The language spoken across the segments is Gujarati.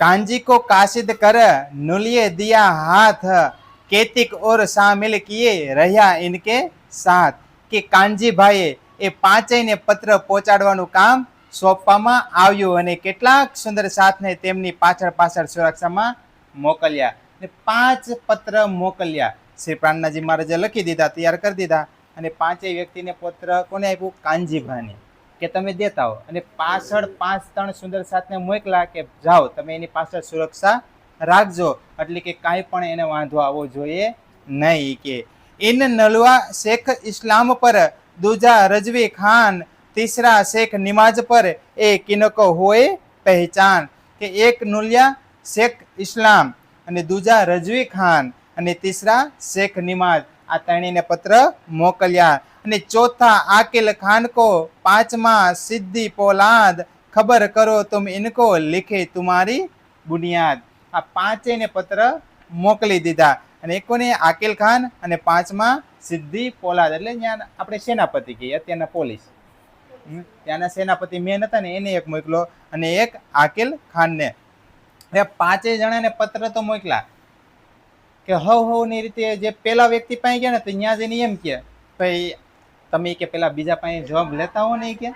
कांजी को काशिद कर नुलिए दिया हाथ, केतिक और शामिल किए રહ્યા इनके साथ. કે કાનજીભાઈએ એ પાંચેયને પત્ર પહોંચાડવાનું કામ સોંપવામાં આવ્યું અને કેટલાક સુંદર સાથને તેમની પાછળ પાછળ સુરક્ષામાં મોકલ્યા. ને 5 પત્ર મોકલ્યા. શ્રી પ્રાણનાથજી મહારાજે લખી દીધા, તૈયાર કરી દીધા અને પાંચેય વ્યક્તિને પત્ર કોને આપ્યું? કાનજીભાઈને, કે તમે દેતા હો. અને પાછળ 5-3 સુંદર સાથને મોકલા કે જાઓ તમે એની પાછળ સુરક્ષા રાખજો, એટલે કે કાંઈ પણ એને વાંધો આવવો જોઈએ નહીં. કે इन नलवा शेख इस्लाम पर, दूजा रजवी खान, तीसरा शेख निमाज पर ए किनको होए पहचान. કે એક નુલિયા શેખ ઇસ્લામ અને દૂજા રજવી ખાન અને તીસરા શેખ નિમાજ, આ ત્રણેયને પત્ર મોકલ્યા. અને ચોથા આકિલ ખાન કો, પાંચમા સિદ્ધિ પોલાદ, ખબર કરો તુમ ઇनको लिखे तुम्हारी बुनियाद. આ પાંચેયને પત્ર મોકલી દીધા. અને એકોને આકિલ ખાન અને પાંચમા સિદ્ધિ પોલાદ, એટલે ત્યાં આપણે સેનાપતિ કહીએ અત્યારના પોલીસ, ત્યાંના સેનાપતિ મેન હતા ને, એને એક મોકલો અને એક આકિલ ખાનને. એ પાંચેય જણાને પત્ર તો મોકલા કે હવ ની રીતે જે પેલા વ્યક્તિ પાસે ગયા ને તો ત્યાં જઈને એમ કે ભાઈ તમે કે પેલા બીજા પાસે જવાબ લેતા હો ને, કે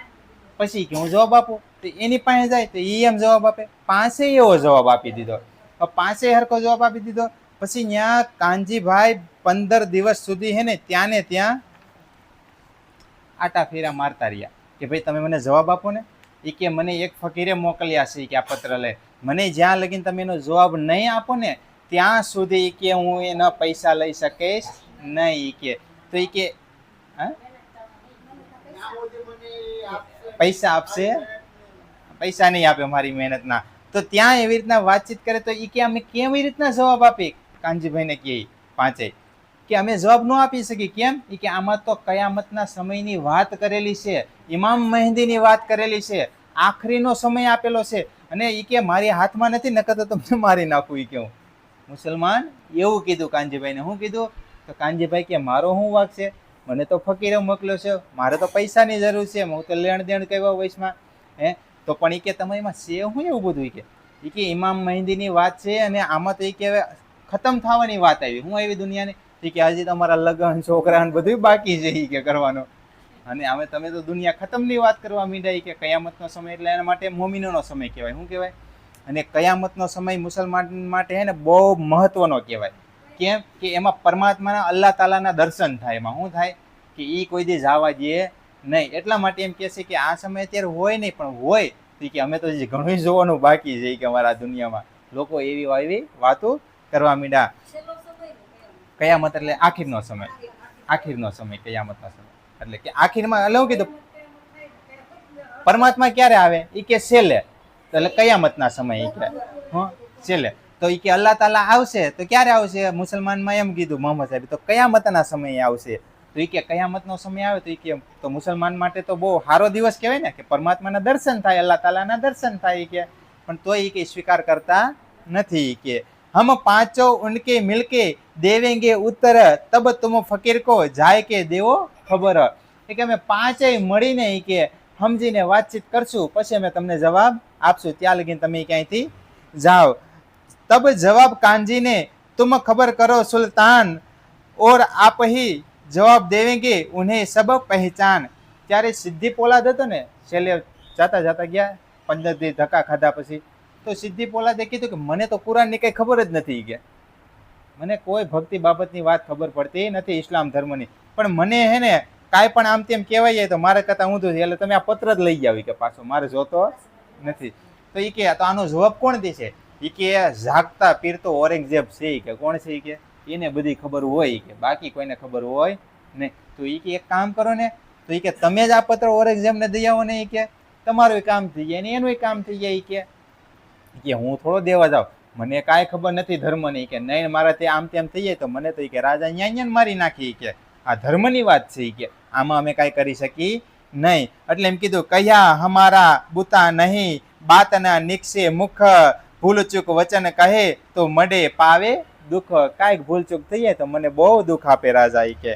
પછી કે હું જવાબ આપું, તો એની પાસે જાય તો એ એમ જવાબ આપે. પાંચેય એવો જવાબ આપી દીધો. પાંચેય હરખો જવાબ આપી દીધો. પછી ત્યાં કાનજીભાઈ 15 દિવસ સુધી હે ને ત્યાં ને ત્યાં આટા ફેરા મારતા રહ્યા કે ભાઈ તમે મને જવાબ આપો ને. એ કે મને એક ફકીરે મોકલ્યા છે કે આ પત્ર લે, મને જ્યાં લગીને તમે એનો જવાબ નહીં આપો ને ત્યાં સુધી કે હું એના પૈસા લઈ શકીશ નહીં. કે તો એ કે પૈસા આપશે, પૈસા નહીં આપે મારી મહેનતના. તો ત્યાં એવી રીતના વાતચીત કરે તો એ કે અમે કેવી રીતના જવાબ આપી? કાનજીભાઈને કહે પાંચેય કે અમે જવાબ ન આપી શકીએ. કેમ? એ કે આમાં તો કયામતના સમયની વાત કરેલી છે, ઇમામ મહેંદીની વાત કરેલી છે, આખરીનો સમય આપેલો છે. અને એ કે મારી હાથમાં નથી, નકર તો તમને મારી નાખું. એ કે હું મુસલમાન, એવું કીધું કાનજીભાઈને. શું કીધું? તો કાનજીભાઈ કે મારો શું વાંક છે? મને તો ફકીરે મોકલ્યો છે, મારે તો પૈસાની જરૂર છે, હું તો લેણ દેણ કહેવા વયસમાં હે. તો પણ એ કે તમે એમાં છે શું એવું બધું? એ કે ઇમામ મહેંદીની વાત છે અને આમાં તો એ કે ખતમ થવાની વાત આવી. હું આવી દુનિયાની? એ કે હજી તમારા લગ્ન છોકરા બધું બાકી છે એ કે કરવાનું, અને અમે તમે તો દુનિયા ખતમની વાત કરવા માંડ્યા. કે કયામતનો સમય એટલે એના માટે મોમિનોનો સમય કહેવાય. શું કહેવાય? અને કયામતનો સમય મુસલમાન માટે હે ને બહુ મહત્વનો કહેવાય. કેમ? કે એમાં પરમાત્માના અલ્લાહ તાલાના દર્શન થાય. એમાં શું થાય? કે એ કોઈ દી જવા દે નહીં. એટલા માટે એમ કહે છે કે આ સમય અત્યારે હોય નહીં, પણ હોય તો કે અમે તો ઘણું જોવાનું બાકી છે કે અમારા દુનિયામાં. લોકો એવી વાતો કરવા માંડ્યા. કયામત એટલે આખીરનો સમય, આખીરનો સમય, કયામતનો સમય એટલે કે આખીરમાં. એટલે હું કીધું પરમાત્મા ક્યારે આવે? એ કે છેલ્લે, એટલે કયામતના સમય એ કે છેલ્લે. તો એ કે અલ્લાહ તાલા આવશે તો ક્યારે આવશે? મુસલમાનમાં એમ કીધું મોહમ્મદ સાહેબ, તો કયામતના સમયે આવશે. તો એ કે કયામતનો સમય આવે તો એ કે તો મુસલમાન માટે તો બહુ સારો દિવસ કહેવાય ને, કે પરમાત્માના દર્શન થાય, અલ્લાહ તાલાના દર્શન થાય. કે પણ તો એ કે સ્વીકાર કરતા નથી. કે हम पांचों उनके मिलके देवेंगे उत्तर, तब तुम फकीर को जाए के देवो खबर. કે અમે પાંચેય મળીને કે સમજીને વાતચીત કરશું, પછી અમે તમને જવાબ આપશું, ત્યાં લગીને તમે ક્યાંયથી જાઓ. तब जवाब कांजी ने, तुम खबर करो सुल्तान, और आप ही जवाब देवेंगे उन्हें सब पहचान. ત્યારે સિદ્ધિ પોલાદ હતો ને, છેલ્લે જાતા જાતા ગયા 15 દી ધક્કા ખાધા પછી, તો સિદ્ધિ પોલાદે કીધું કે મને તો કુરાનની કઈ ખબર જ નથી. કે મને કોઈ ભક્તિ બાબતની વાત ખબર પડતી નથી, ઇસ્લામ ધર્મની. પણ મને હે ને કાંઈ પણ આમ તેમ કહેવાય જાય તો મારે કરતા ઊંધું છે, એટલે તમે આ પત્ર જ લઈ જાવ કે પાછો, મારે જોતો નથી. તો એ કે તો આનો જવાબ કોણ દેશે? એ કે જાગતા પીર તો ઔરંગઝેબ છે. કે કોણ છે? કે એને બધી ખબર હોય, કે બાકી કોઈને ખબર હોય નહીં. તો એ કે એક કામ કરો ને, તો એ કે તમે જ આ પત્ર ઔરંગઝેબને દઈ આવો ને. એ કે તમારું કામ થઈ જાય ને એનું કામ થઈ જાય. કે હું થોડો દેવા જાઉં, મને કાંઈ ખબર નથી ધર્મની. કે નહીં મારા તે આમ તેમ થઈ જાય તો મને તો કે રાજા ન્યાય મારી નાખી. કે આ ધર્મની વાત છે. કે આમાં અમે કાંઈ કરી શકી નહીં. એટલે એમ કીધું કયા હમારા બુતા નહીં, બાતના નિકસે મુખ, ભૂલચૂક વચન કહે તો મડે પાવે દુઃખ. કાંઈક ભૂલચૂક થઈ જાય તો મને બહુ દુઃખ આપે રાજા. કે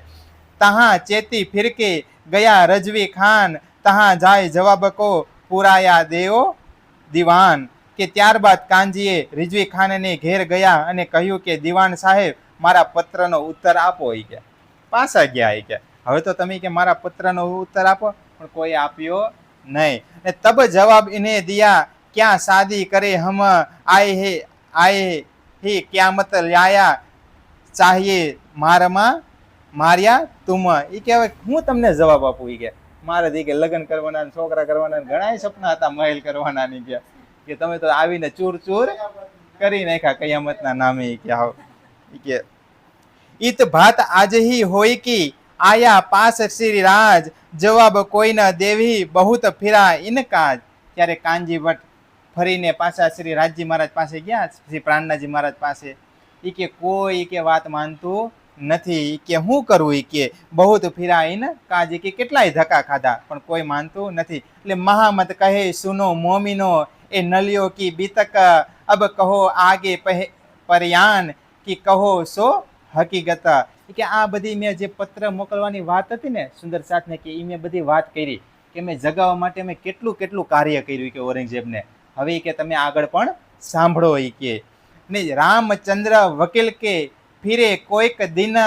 તહાં ચેતી ફિરકે ગયા રજવી ખાન, તહાં જાય જવાબ કો પુરાયા દેવો દીવાન. કે ત્યારબાદ કાનજીએ રિઝવી ખાનને ઘેર ગયા અને કહ્યું કે દિવાન સાહેબ મારા પત્રનો ઉત્તર આપો. એ કે પાછા ગયા. એ કે હવે તો તમે કે મારા પત્રનો ઉત્તર આપો, પણ કોઈ આપ્યો નહીં. તબ જવાબ ઇને દિયા ક્યાં શાદી કરે હમ આए હે ક્યામત લાયા ચાહીએ મારમાં માર્યા તુમ. એ કે હવે હું તમને જવાબ આપું. એ કે મારે કે લગ્ન કરવાના, છોકરા કરવાના ઘણા સપના હતા, મહેલ કરવાના. ની કે તમે તો આવીને ચૂર ચૂર કરી નાખ્યા કયામતના નામે. કે આવ કે ઈત ભાત આજહી હોય કે આયા પાસ શ્રી રાજ જવાબ કોઈ ન દેવી બહુત ફિરા ઇનકાજ. ત્યારે કાનજી ભટ્ટ ફરીને પાછા શ્રી રાજજી મહારાજ પાસે ગયા, શ્રી પ્રાણનાજી મહારાજ પાસે. એ કે કોઈ કે વાત માનતું નથી. કે શું કરવું? એ કે બહુત ફિરા ઇનકાજ. કે કેટલાય ધક્કા ખાધા પણ કોઈ માનતું નથી. એટલે મહામત કહે સુનો મોમિનો એ નલિયો કી બીતક અબ કહો આગે પરયાન કી કહો સો હકીકત. કે આ બધી મેં જે પત્ર મોકલવાની વાત હતી ને સુંદર સાથને, કે એ મેં બધી વાત કરી કે મેં જગાવવા માટે મેં કેટલું કેટલું કાર્ય કર્યું કે ઔરંગઝેબને. હવે કે તમે આગળ પણ સાંભળો. એ કે ને રામચંદ્ર વકીલ કે ફિરે કોઈક દિન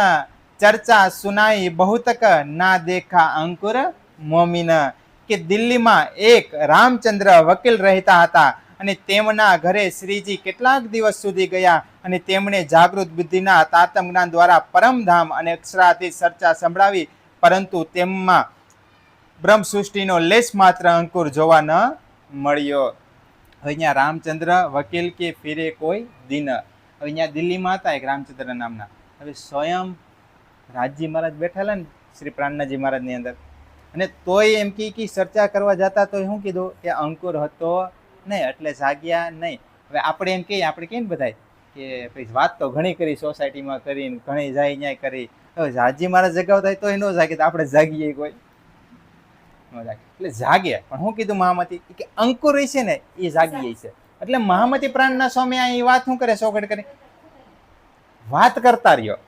ચર્ચા સુનાઈ બહુતક ના દેખા અંકુર મોમિન. કે દિલ્હીમાં એક રામચંદ્ર વકીલ રહેતા હતા અને તેમના ઘરે શ્રીજી કેટલાક દિવસ સુધી ગયા અને તેમણે જાગૃત બુદ્ધિના તાતમ જ્ઞાન દ્વારા પરમધામ અને અક્ષરાથી ચર્ચા સંભળાવી, પરંતુ તેમાં બ્રહ્મ સૃષ્ટિનો લેશ માત્ર અંકુર જોવા ન મળ્યો. અહીંયા રામચંદ્ર વકીલ કે ફિરે કોઈ દિન. હવે અહીંયા દિલ્હીમાં હતા એક રામચંદ્ર નામના. હવે સ્વયં રાજજી મહારાજ બેઠેલા ને શ્રી પ્રાણનાજી મહારાજની અંદર, અને તોય એમ કે ચર્ચા કરવા જતા તો શું કીધું કે અંકુર હતો નહીં, એટલે જાગ્યા નહીં. હવે આપણે એમ કહીએ, આપણે કહીએ ને બધા કે પછી વાત તો ઘણી કરી, સોસાયટીમાં કરીને ઘણી જાય ન્યાય કરી. હવે રાજજી મહારાજ જગાવતા હોય તો ન જાગે, તો આપણે જાગીએ કોઈ ન જાગે. એટલે જાગે પણ શું કીધું મહામતી કે અંકુર છે ને એ જાગીએ છે. એટલે મહામતી પ્રાણના સ્વામી અહીં વાત શું કરે, સોગડ કરી વાત કરતા રહ્યો,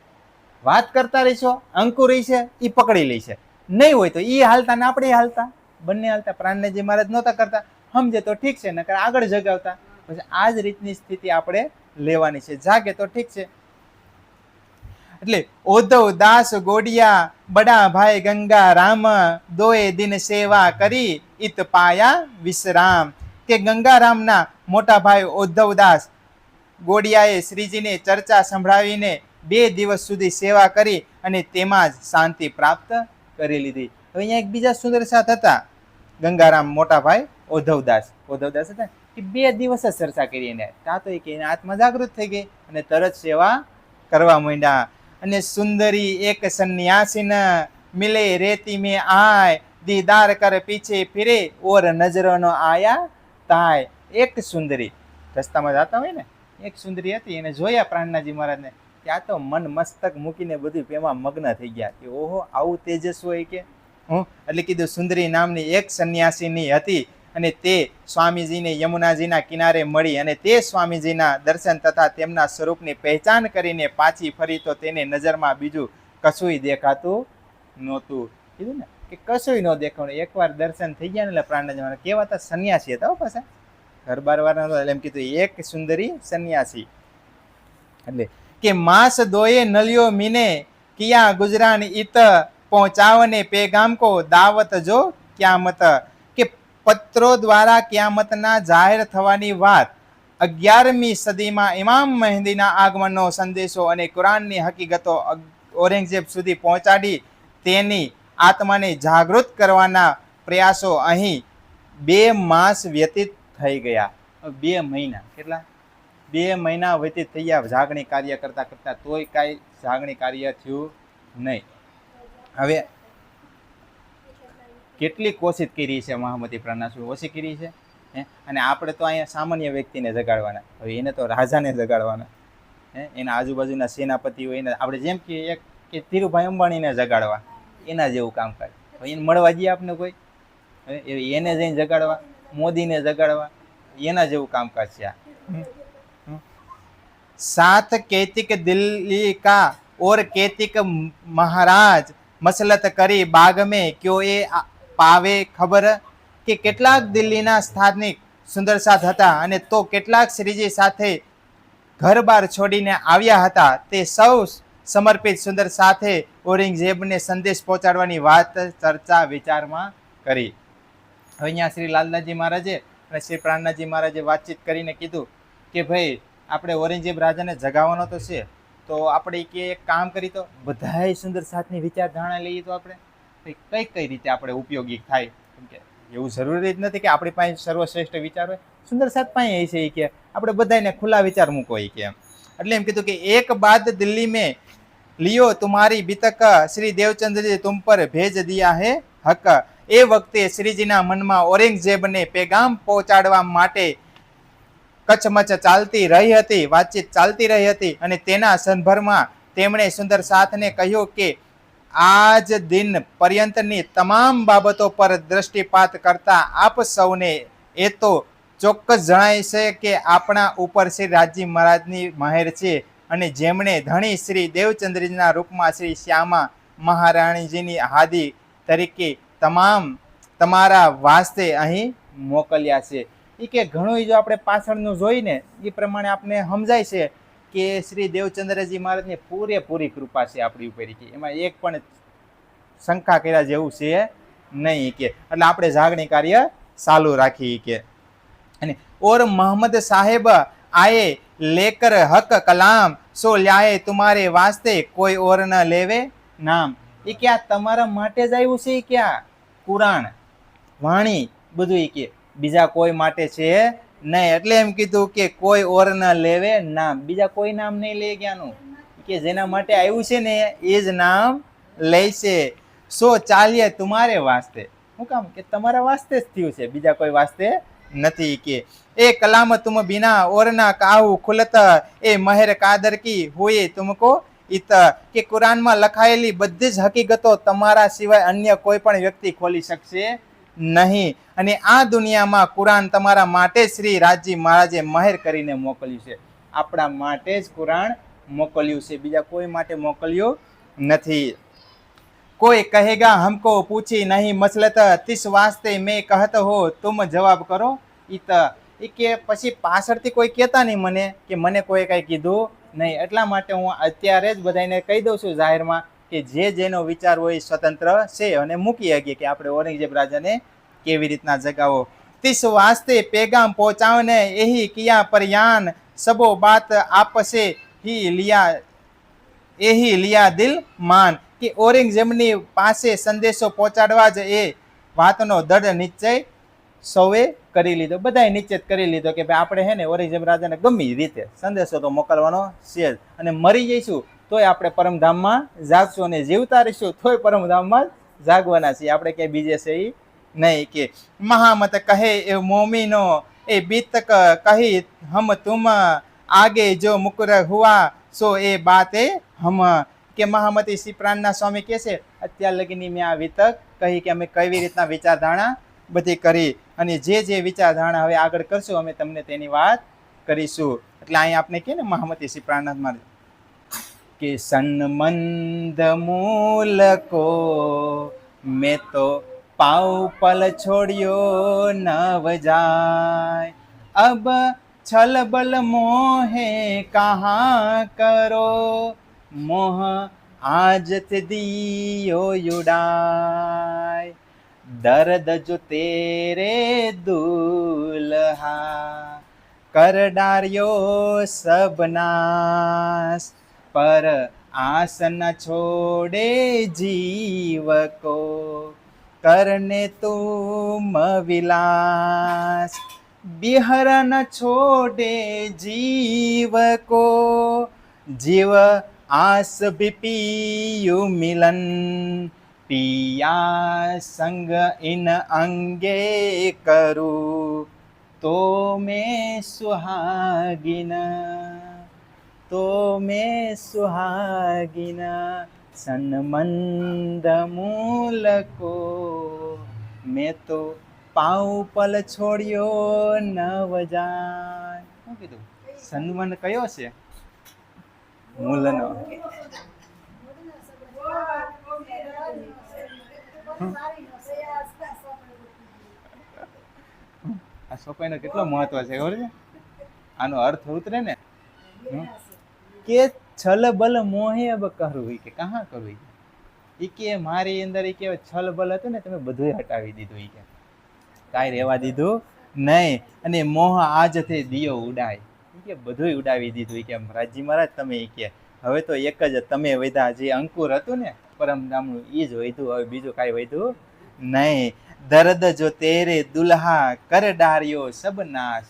વાત કરતા રહીશો. અંકુર છે એ પકડી લે છે, નહીં હોય તો એ હાલતા ને આપણે હાલતા, બંને હાલતા. પ્રાણનાજી મહારાજ નહોતા કરતા, સમજે તો ઠીક છે, નકર આગળ જગાવતા. પછી આ જ રીતની સ્થિતિ આપણે લેવાની છે. જાગે તો ઠીક છે. એટલે ઉદ્ધવ દાસ ગોડિયા બડા ભાઈ ગંગા રામ દોએ દિન સેવા કરી ઇત પાયા વિશ્રામ. કે ગંગારામના મોટા ભાઈ ઉદ્ધવદાસ ગોડિયાએ શ્રીજીને ચર્ચા સંભળાવીને 2 દિવસ સુધી સેવા કરી અને તેમાં જ શાંતિ પ્રાપ્ત કરી લીધી. હવે અહીંયા એક બીજા સુંદર સાથ હતા, ગંગારામ મોટા ભાઈ ઉદ્ધવદાસ હતા, કે 2 દિવસ જ ચર્ચા કરી એને. ત્યાં તો કે આત્મા જાગૃત થઈ ગઈ અને તરત સેવા કરવા માંડ્યા. અને સુંદરી એક સન્યાસીન મિલે રેતી મેં આય દીદાર કર પીછે ફિરે ઓર નજરો નો આયા તાય. એક સુંદરી રસ્તામાં જતા હોય ને, એક સુંદરી હતી, એને જોયા પ્રાણનાજી મહારાજને. ત્યાં તો મન મસ્તક મૂકીને બધું પેમાં મગ્ન થઈ ગયા કે ઓહો આવું તેજસ હોય કે હું. એટલે કીધું સુંદરી નામની એક સંન્યાસીની હતી અને તે સ્વામીજીને યમુનાજીના કિનારે મળી અને તે સ્વામીજીના દર્શન તથા તેમના સ્વરૂપની પહેચાન કરીને પાછી ફરી તો તેને નજરમાં બીજું કશુંય દેખાતું નહોતું. કીધું ને કે કશુંય ન દેખાણું. એકવાર દર્શન થઈ ગયા ને એટલે પ્રાણનાજી મહારાજ કેવા હતા, સંન્યાસી હતા પાછા, ઘર બાર વાળા. એમ કીધું એક સુંદરી સંન્યાસી. એટલે કે માસ દોયે નલિયો મીને કિયા ગુજરાન ઈત પહોંચાવને પેગામ કો દાવત જો ક્યામત. કે પત્રો દ્વારા ક્યામતના જાહેર થવાની વાત 11મી સદીમાં ઇમામ મહેદીના આગમનનો સંદેશો અને કુરાનની હકીકતો ઔરંગઝેબ સુધી પહોંચાડી તેની આત્માને જાગૃત કરવાના પ્રયાસો અહીં 2 માસ વ્યતીત થઈ ગયા. 2 મહિના, કેટલા 2 મહિના વ્યતીત થઈ ગયા જાગણી કાર્ય કરતા કરતા, તોય કાંઈ જાગણી કાર્ય થયું નહીં. હવે કેટલી કોશિશ કરી છે મહામતી પ્રાણનાથે, ઓછી કરી છે. અને આપણે તો અહીંયા સામાન્ય વ્યક્તિને જગાડવાના, હવે એને તો રાજાને જગાડવાના. એના આજુબાજુના સેનાપતિ હોય એને આપણે જેમ કે એક કે ધીરુભાઈ અંબાણીને જગાડવા, એના જેવું કામકાજ. એને મળવા જઈએ આપણે કોઈ, એને જઈને જગાડવા, મોદીને જગાડવા, એના જેવું કામકાજ છે આ. 7 कैतिक दिल्ली का और कैतिक महाराज मसलत કરી બાગ में क्यों એ પાવે ખબર. કે કેટલાક દિલ્હીના સ્થાનિક સુંદર સાથ હતા અને તો કેટલાક શ્રીજી સાથે ઘર બાર છોડીને આવ્યા હતા. તે સૌ સમર્પિત સુંદર સાથે ઔરંગઝેબને સંદેશ પહોંચાડવાની વાત ચર્ચા વિચારમાં કરી. હવે અહીંયા શ્રી લાલદાસજી મહારાજે અને શ્રી પ્રાણનાથજી મહારાજે વાતચીત કરીને કીધું કે ભાઈ આપણે ઔરંગઝેબ રાજાને જગાવવાનો તો છે, તો આપણે કે એક કામ કરી તો બધાય સુંદર સાથની વિચારધારણા લઈએ તો આપણે કઈ કઈ રીતે આપણે ઉપયોગી થાય. કેમ કે એવું જરૂરી જ નથી કે આપણી પાસે સર્વશ્રેષ્ઠ વિચાર હોય. સુંદર સાથ પાસે એ છે કે આપણે બધાને ખુલ્લા વિચાર મૂકો કે એમ. એટલે એમ કીધું કે એક બાદ દિલ્હી મેં लियो तुम्हारी बितक श्री देवचंद्र तुम पर भेज दिया है हक. એ વખતે શ્રીજીના મનમાં ઔરંગઝેબને પેગામ પહોંચાડવા માટે કચમચ ચાલતી રહી હતી, વાતચીત ચાલતી રહી હતી. અને તેના સંદર્ભમાં તેમણે સુંદર સાથને કહ્યું કે આજ દિન પર્યંતની તમામ બાબતો પર દ્રષ્ટિપાત કરતા આપ સૌને એ તો ચોક્કસ જણાય છે કે આપણા ઉપર શ્રી રાજી મહારાજની મહેર છે અને જેમણે ધણી શ્રી દેવચંદ્રજીના રૂપમાં શ્રી શ્યામા મહારાણીજીની હાદી તરીકે તમારા વાસ્તે અહીં મોકલ્યા છે. એ કે ઘણું જો આપણે પાછળનું જોઈને એ પ્રમાણે આપણે સમજાય છે કે શ્રી દેવચંદ્રજી મહારાજની પૂરેપૂરી કૃપા છે આપણી ઉપર, કે એમાં એક પણ શંકા કર્યા જેવું છે નહીં કે. એટલે આપણે જાગણી કાર્ય ચાલુ રાખી કે. અને ઓર મોહમ્મદ સાહેબ આए लेकर हक कलाम सो ल्याए तुम्हारे वास्ते कोई और न लेवे नाम. એ કે આ તમારા માટે જ આવ્યું છે કે આ કુરાન વાણી બધું એ કે બીજા કોઈ માટે છે નહીં. એટલે એમ કીધું કે કોઈ ઓર ન લેવે નામ, બીજા કોઈ નામ નહીં લે ગયાનું, કે જેના માટે આવ્યું છે ને એ જ નામ લેશે. સો ચાલીએ તમારે વાસ્તે. શું કામ કે તમારા વાસ્તે જ થયું છે, બીજા કોઈ વાસ્તે નથી. કે એ કલામ તુમ બિના ઓરના કાહુ ખુલત એ મહેર કાદર કી હોય તુમકો ઈત. કે કુરાનમાં લખાયેલી બધી જ હકીકતો તમારા સિવાય અન્ય કોઈ પણ વ્યક્તિ ખોલી શકશે નહીં. અને આ દુનિયામાં કુરાન તમારા માટે શ્રી રાજી મહારાજે મહેર કરીને મોકલ્યું છે. આપણા માટે જ કુરાન મોકલ્યું છે, બીજા કોઈ માટે મોકલ્યું નથી. કોઈ કહેગા હમકો પૂછી નહીં મસલત તિસ વાસ્તે મેં કહત હો તુમ જવાબ કરો ઈત. એ કે પછી પાછળથી કોઈ કહેતા નહીં મને કે મને કોઈ કંઈ કીધું નહીં. એટલા માટે હું અત્યારે જ બધાને કહી દઉં છું જાહેરમાં કે જે જેનો વિચાર હોય સ્વતંત્ર છે અને મૂકી શકીએ કે આપણે ઔરંગઝેબ રાજાને કેવી રીતના જગાવો. તિસ વાસ્તે પેગામ પહોંચાવને એહી કિયા પરયાન સબો બાત આપસે હી લિયા દિલ માન. કે ઔરંગઝેબની પાસે સંદેશો પહોંચાડવા જ એ વાતનો દૃઢ નિશ્ચય સૌએ કરી લીધો, બધાએ નિશ્ચિત કરી લીધો કે ભાઈ આપણે હે ને ઔરંગઝેબ રાજાને ગમે રીતે સંદેશો તો મોકલવાનો છે જ. અને મરી જઈશું તોય આપણે પરમધામમાં જાગશું અને જીવતા રહીશું તોય પરમધામમાં જાગવાના છીએ, આપણે ક્યાંય બીજે છે એ નહીં. કે મહામત કહે એ મોમીનો એ બીતક કહી હમ તુમ આગે જો મુકર હુઆ સો એ બાત એ હમ. કે મહામતી શ્રી પ્રાણના સ્વામી કહે છે અત્યાર લગીની મેં આ વિતક કહી કે અમે કેવી રીતના વિચારધારણા બધી કરી અને જે વિચારધારણા હવે આગળ કરશું અમે તમને તેની વાત કરીશું. એટલે અહીં આપણે કહે ને મહામતી શ્રી પ્રાણનાથ મહારાજ કે સન્મંદ મૂલ કો મેં તો પાવ પલ છોડ્યો નવ જાય અબ છલ બલ મોહે કહા કરો મોહ આજત દિયો યુડાય દર્દ જો તેરે દુલ્હા કર ડાર્યો સબનાસ પર આસ ન છોડે જીવ કો કરને તુમ વિલાસ बिहर न छोड़े जीव को जीव आस भी पियु मिलन पिया संग इन अंगे करूँ तो मैं सुहागिन सन्मंद मूल को मैं तो પાઉ પલ છોડ્યો નવ જાય. શું કીધું? સન્મન કયો છે? મૂલનો. આ સોપાઈનો કેટલો મહત્વ છે ખબર છે? આનો અર્થ ઉતરે ને કે છલ બલ મોહે અબ કરું કે કહા કરું કે મારી અંદર કે છલ બલ હતું ને તમે બધું હટાવી દીધું કે કાંઈ રહેવા દીધું નહીં. અને મોહ આજથી દિયો ઉડાય કે બધું ઉડાવી દીધું કે રાજી મહારાજ તમે કે હવે તો એક જ તમે વધ્યા. જે અંકુર હતું ને પરમધામનું એ જ વધ્યું, હવે બીજું કાંઈ વધ્યું નહીં. દર્દ જો તેરે દુલ્હા કર ડાર્યો સબ નાશ.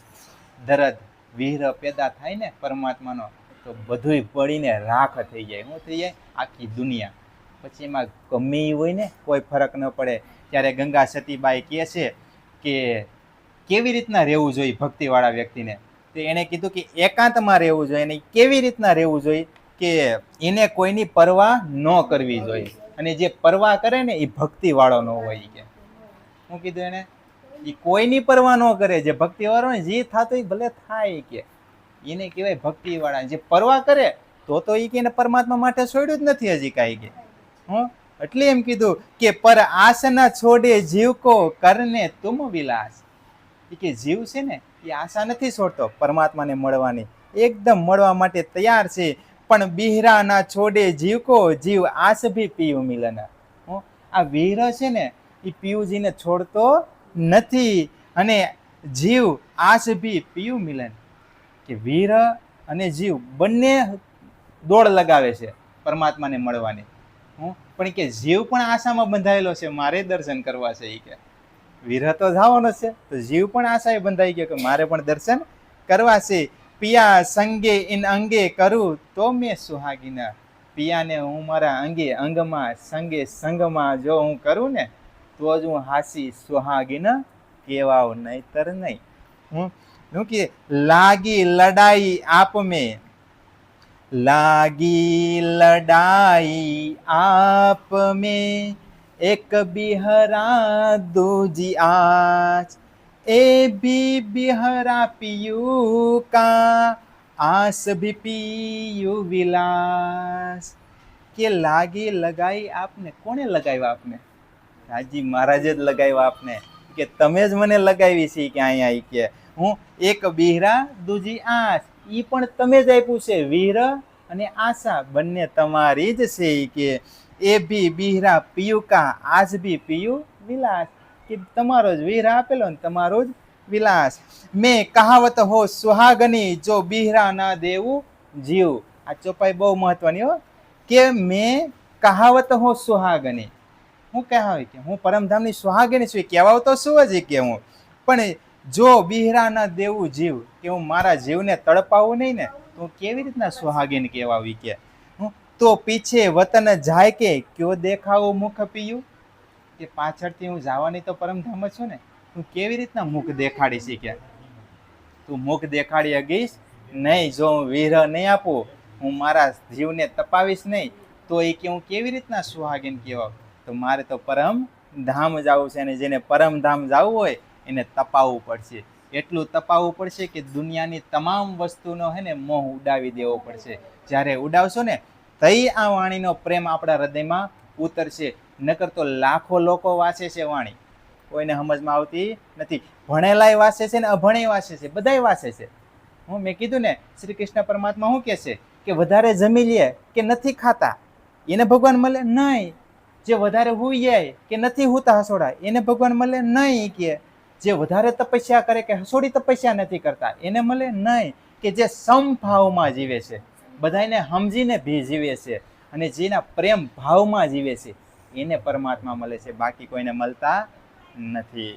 દર્દ વિહર પેદા થાય ને પરમાત્માનો તો બધુંય પડીને રાખ થઈ જાય. શું થઈ જાય? આખી દુનિયા. પછી એમાં ગમે હોય ને કોઈ ફરક ન પડે. ત્યારે ગંગા સતીબાઈ કહે છે કે કેવી રીતના રહેવું જોઈએ ભક્તિવાળા વ્યક્તિને. તો એણે કીધું કે એકાંતમાં રહેવું જોઈએ. અને કેવી રીતના રહેવું જોઈએ કે એને કોઈની પરવા ન કરવી જોઈએ. અને જે પરવા કરે ને એ ભક્તિવાળો ન હોય કે શું કીધું એને? એ કોઈની પરવા ન કરે. જે ભક્તિવાળો ને જે થતું એ ભલે થાય કે એને કહેવાય ભક્તિવાળા. જે પરવા કરે તો એ કે પરમાત્મા માટે છોડ્યું જ નથી હજી કાંઈ કે એટલે એમ કીધું કે પર આસના છોડે જીવ કો કરને તુમ વિલાસ. કે જીવ છે ને એ આશા નથી છોડતો પરમાત્માને મળવાની, એકદમ મળવા માટે તૈયાર છે. પણ બિહરા ના છોડે જીવ કો જીવ આસ ભી પીયું મિલન. આ વિહર છે ને એ પિયુજીને છોડતો નથી. અને જીવ આસ ભી પીયું મિલન. કે વીર અને જીવ બંને દોડ લગાવે છે પરમાત્માને મળવાની. પણ કે જીવ પણ આશામાં બંધાયેલો છે, મારે દર્શન કરવા છે. એ કે વીર તો જવાનો છે, તો જીવ પણ આશાએ બંધાઈ ગયો કે મારે પણ દર્શન કરવા છે. પિયા સંગે ઇન અંગે કરું તો મેં સુહાગીના. પિયાને હું મારા અંગે અંગમાં સંગે સંગમાં જો હું કરું ને તો જ હું હાસી સુહાગીના કેવાવ, નહીતર નહીં. હું કે લાગી લડાઈ આપ મેં, લાગી લડાઈ આપ મેં એક બિહરા દૂજી આજ. એ ભી બિહરા પિયુ કા આસ ભી પિયુ વિલાસ. કે લાગી લગાઈ આપને. કોને લગાવ્યા આપને? રાજી મહારાજે જ લગાવ્યા આપને. કે તમે જ મને લગાવી છે કે અહીંયા કે હું એક બિહરા દૂજી આસ. ઈ પણ તમે જ આપ્યું છે. વીર અને આશા બંને તમારી જ છે. કે એ ભી બિહરા પિયુ કા આજ ભી પિયુ વિલાસ. કે તમારો જ વીર આપેલો ને તમારો જ વિલાસ. મેં કહાવત હો સુહાગની જો બિહરા ના દેવું જીવ. આ ચોપાઈ બહુ મહત્વની હો. કે મેં કહાવત હો સુહાગની. હું કહેવાય કે હું પરમધામની સુહાગની છું. કહેવાવ તો શું જ કે હું પણ જો બિહરા ના દેવું જીવ, કે હું મારા જીવને તડપાવું નહીં ને તો કેવી રીતના સુહાગીને કહેવાવી. કે તો પીછે વતન જાય કે ક્યો દેખાવું મુખ પીયું. કે પાછળથી હું જવાની તો પરમધામ છું ને, હું કેવી રીતના મુખ દેખાડીશ. કે તું મુખ દેખાડી અગીશ નહીં. જો હું વીર નહીં આપું, હું મારા જીવને તપાવીશ નહીં, તો એ કે હું કેવી રીતના સુહાગીને કહેવાવ. તો મારે તો પરમ ધામ જવું છે. અને જેને પરમધામ જવું હોય એને તપાવવું પડશે. એટલું તપાવવું પડશે કે દુનિયાની તમામ વસ્તુનો હે ને મોહ ઉડાવી દેવો પડશે. જ્યારે ઉડાવશો ને તઈ આ વાણીનો પ્રેમ આપણા હૃદયમાં ઉતરશે. નકર તો લાખો લોકો વાંચે છે વાણી, કોઈને સમજમાં આવતી નથી. ભણેલાય વાંચે છે ને અભણેય વાંચે છે, બધાય વાંચે છે. મેં કીધું ને શ્રી કૃષ્ણ પરમાત્મા શું કહે છે કે વધારે જમી લે કે નથી ખાતા એને ભગવાન મળે નહીં. જે વધારે હુઈ જાય કે નથી હુતા હસોડા એને ભગવાન મળે નહીં. કે જે વધારે તપસ્યા કરે કે હસોડી તપસ્યા નથી કરતા એને મળે નહીં. કે જે સમભાવમાં જીવે છે, બધાને સમજીને ભી જીવે છે, અને જેના પ્રેમ ભાવમાં જીવે છે એને પરમાત્મા મળે છે, બાકી કોઈને મળતા નથી.